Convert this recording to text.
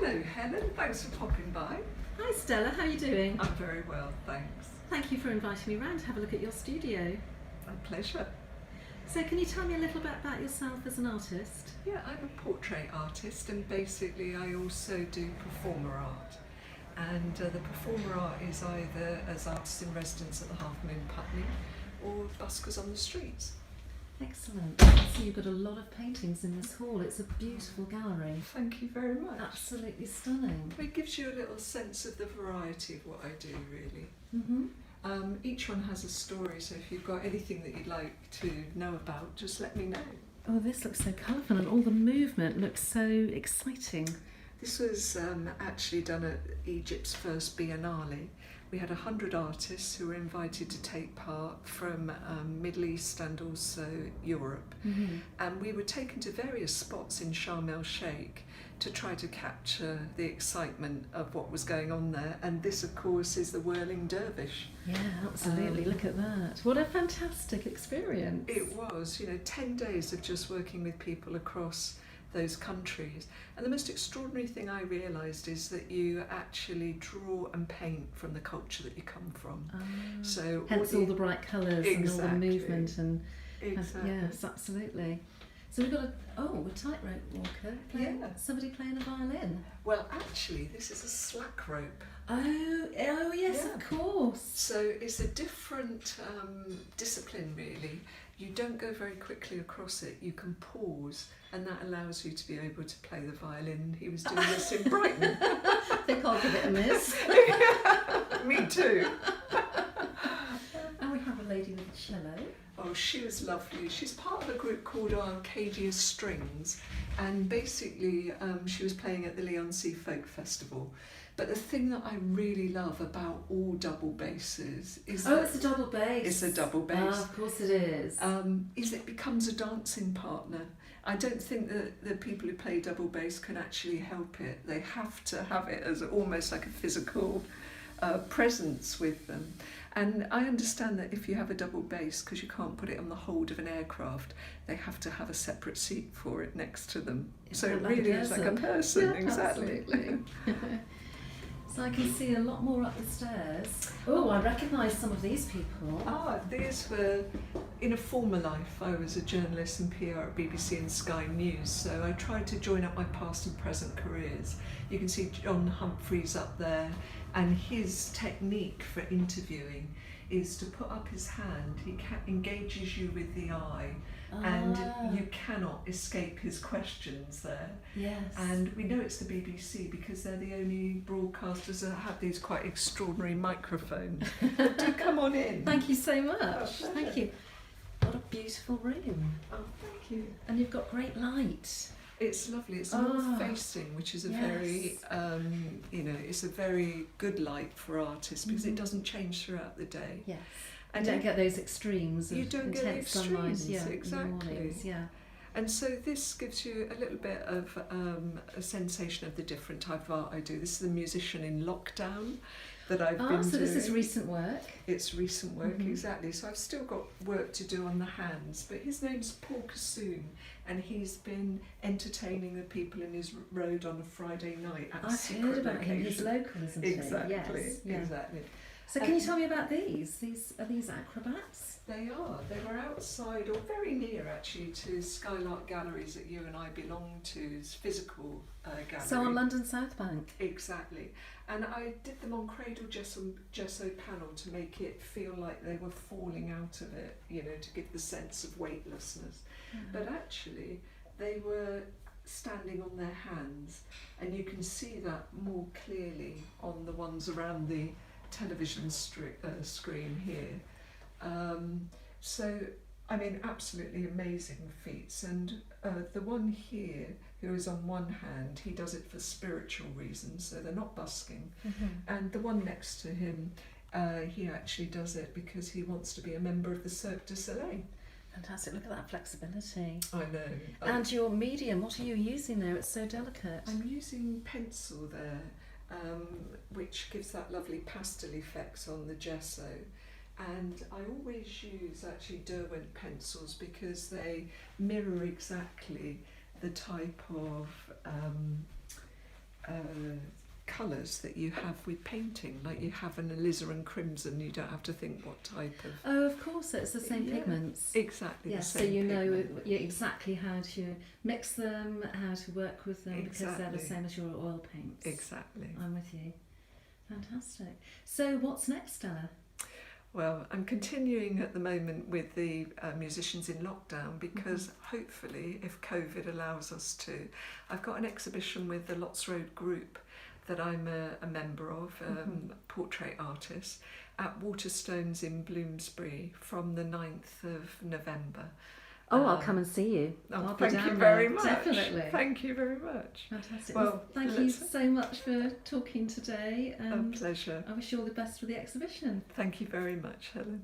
Hello Helen, thanks for popping by. Hi Stella, how are you doing? I'm very well, thanks. Thank you for inviting me round to have a look at your studio. My pleasure. So can you tell me a little bit about yourself as an artist? Yeah, I'm a portrait artist and basically I also do performer art. And the performer art is either as artists in residence at the Half Moon Putney or buskers on the streets. Excellent. I see you've got a lot of paintings in this hall. It's a beautiful gallery. Thank you very much. Absolutely stunning. It gives you a little sense of the variety of what I do, really. Mm-hmm. Each one has a story, so if you've got anything that you'd like to know about, just let me know. Oh, this looks so colourful and all the movement looks so exciting. This was actually done at Egypt's first Biennale. We had 100 artists who were invited to take part from Middle East and also Europe. Mm-hmm. And we were taken to various spots in Sharm el-Sheikh to try to capture the excitement of what was going on there. And this, of course, is the whirling dervish. Yeah, absolutely. Look at that. What a fantastic experience. It was, 10 days of just working with people across those countries. And the most extraordinary thing I realised is that you actually draw and paint from the culture that you come from. So hence all the bright colours and all the movement and exactly. Yes, absolutely. So we've got a tightrope walker. Somebody playing a violin. Well, actually, this is a slack rope. Oh yes, Yeah. of course. So it's a different discipline, really. You don't go very quickly across it. You can pause, and that allows you to be able to play the violin. He was doing this in Brighton. I think I'll give it a miss. Me too. And we have a lady with a cello. Oh, she was lovely. She's part of a group called Arcadia Strings, and basically she was playing at the Leigh-on-Sea Folk Festival. But the thing that I really love about all double basses is it's a double bass. It's a double bass. Of course it is. Is it becomes a dancing partner. I don't think that the people who play double bass can actually help it. They have to have it as almost like a physical presence with them. And I understand that if you have a double bass, because you can't put it on the hold of an aircraft, they have to have a separate seat for it next to them. So it really is like a person, yeah, exactly. Absolutely. So I can see a lot more up the stairs. Oh, I recognise some of these people. These were, in a former life, I was a journalist and PR at BBC and Sky News, so I tried to join up my past and present careers. You can see John Humphreys up there, and his technique for interviewing is to put up his hand. He engages you with the eye, and you cannot escape his questions there. Yes. And we know it's the BBC because they're the only broadcasters that have these quite extraordinary microphones. Do come on in. Thank you so much. Thank you. What a beautiful room. Oh, thank you. And you've got great light. It's lovely. It's north facing, which is a very, it's a very good light for artists because it doesn't change throughout the day. Yes. And you don't get those extremes of you don't get the intense sunlight. extremes, Yeah, exactly. in the mornings, yeah. And so this gives you a little bit of a sensation of the different type of art I do. This is the musician in lockdown that I've been so doing. this is recent work. It's recent work, exactly. So I've still got work to do on the hands, but his name's Paul Cassoon, and he's been entertaining the people in his road on a Friday night at a secret I've heard about location. him. He's local, isn't he? Exactly, Yes, yeah. exactly. So can you tell me about these? Are these acrobats? They are. They were outside, or very near actually, to Skylark Galleries that you and I belong to's physical gallery. So on London South Bank? Exactly. And I did them on cradle gesso panel to make it feel like they were falling out of it, to give the sense of weightlessness. But actually, they were standing on their hands, and you can see that more clearly on the ones around the television screen here. So, I mean, absolutely amazing feats. And the one here, who is on one hand, he does it for spiritual reasons, so they're not busking. And the one next to him, he actually does it because he wants to be a member of the Cirque du Soleil. Fantastic, look at that flexibility. I know. And your medium, what are you using there? It's so delicate. I'm using pencil there, which gives that lovely pastel effects on the gesso. And I always use actually Derwent pencils because they mirror exactly the type of colours that you have with painting, like you have an alizarin crimson, you don't have to think what type of... Oh, of course, it's the same pigments. Exactly. Yes, the so same you know pigment. exactly how to mix them, how to work with them, because they're the Exactly. same as your oil paints. Exactly. I'm with you. Fantastic. So what's next, Stella? Well, I'm continuing at the moment with the musicians in lockdown because hopefully, if COVID allows us to, I've got an exhibition with the Lots Road group that I'm a member of, portrait artist, at Waterstones in Bloomsbury from the 9th of November. Oh, I'll come and see you. Oh, I'll be thank you down very there. much. Definitely. Thank you very much. Fantastic. Well, Well, thank you so much for talking today, A and pleasure. I wish you all the best for the exhibition. Thank you very much, Helen.